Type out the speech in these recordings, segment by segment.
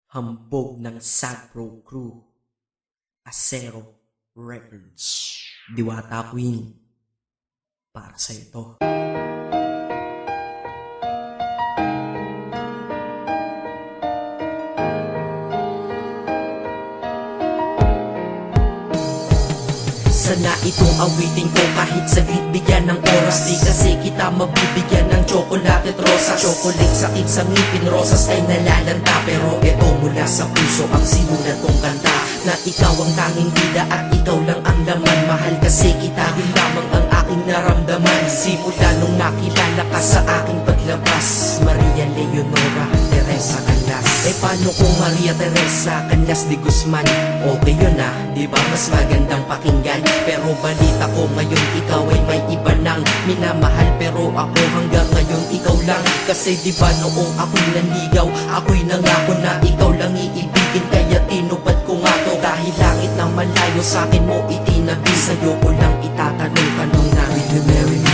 Hambog ng Sagpro Crew, Acero Records, Diwata Queen, para sa ito. Sana itong awitin ko kahit saglit bigyan ng oras. Di kasi kita mabibigyan ng tsokolate at rosas. Chocolate sakit sa ngipin, rosas ay nalalanta. Pero eto mula sa puso ang sinulat kong kanta, na ikaw ang tanging bida at ikaw lang ang laman. Mahal kasi kita, yun lamang ang aking naramdaman. Simula nung nakilala ka sa aking paglabas, Maria Leonora Teresa Canlas. Eh paano kung Maria Teresa Canlas de Guzman? Okay yun ah, di ba mas magandang pakinggan? Pero balita ko ngayon ikaw ay may iba nang minamahal. Pero ako hanggang ngayon ikaw lang. Kasi di ba noong ako'y nanligaw, ako'y nangako na ikaw lang iibigin. Kaya tinupad ko nga to, dahil langit na malayo sa akin mo itinabi. Sa'yo ko lang itatanong na, will you marry me?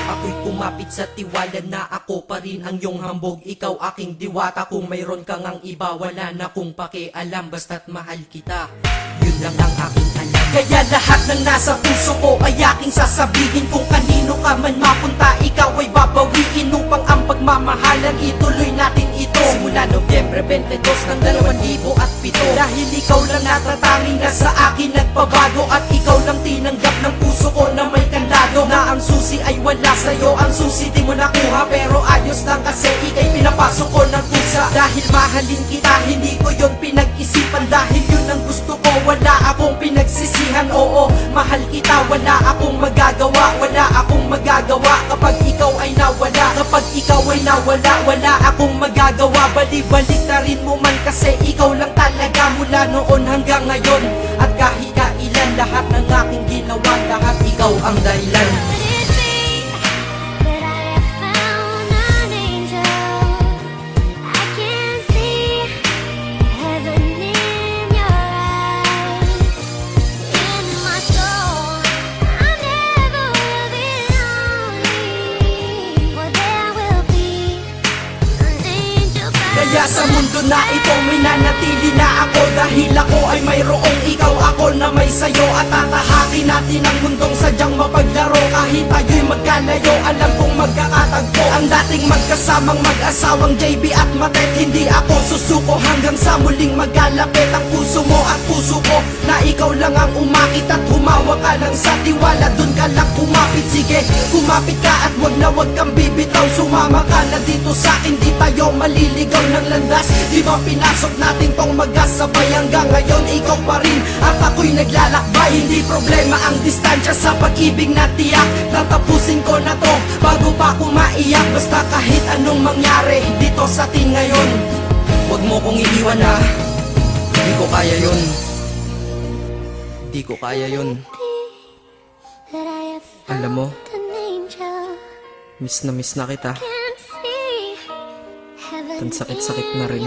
Ako'y kumapit sa tiwala na ako pa rin ang iyong hambog. Ikaw aking diwata, kung mayroon kang ang iba, wala na kong pakialam, basta't mahal kita, yun lang ang aking alam. Kaya lahat ng nasa puso ko ay aking sasabihin. Kung kanino ka man mapunta, ikaw ay babawiin, upang ang pagmamahalan ituloy natin ito. Simula Nobyembre 22 ng 2007, dahil ikaw lang natatanging na sa akin nagpabago. At ikaw lang tinanggap ng puso ko na may kandado, na ang susi ay wala sa'yo, ang susi di mo nakuha. Pero ayos lang kasi ika'y pinapasok ko ng kusa. Dahil mahalin kita, hindi ko yon pinag-isipan. Dahil yun ang gusto ko, wala akong pinagsisihan. Oo, mahal kita, wala akong magagawa. Wala akong magagawa kapag ikaw ay nawala. Kapag ikaw ay nawala, wala akong magagawa. Balik-balik na rin mo man kasi ikaw lang talaga, mula noon hanggang ngayon. At kahit kailan, lahat ng aking ginawa, lahat ikaw ang dahilan. Kaya sa mundo na ito may nanatili na ako, dahil ako ay mayroong ikaw, ako na may sayo. At tatahakin natin ang mundong sadyang mapaglaro. Kahit tayo'y magkalayo, alam kong magkakatagpo. Ang dating magkasamang mag-asawang JB at Matet, hindi ako susuko hanggang sa muling magkalapit ang puso mo at puso ko, na ikaw lang ang umakit at humawa ka lang sa tiwala. Dun ka lang kumapit, sige kumapit ka at wag na wag kang bibitaw. Sumama ka na dito sa akin, di tayo maliligaw ng landas. Di ba pinasok natin tong magkasabay, hanggang ngayon ikaw pa rin at ako'y naglalakbay. Hindi problema ang distansya sa pag-ibig na tiyak, tatapusin ko na to bago pa ako maiyak. Basta kahit anong mangyari dito sa atin ngayon, wag mo kong iiwan ha, di ko kaya yun. Di ko kaya yun. Alam mo, miss na kita. Ang sakit-sakit na rin.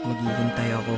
Maghihintay ako.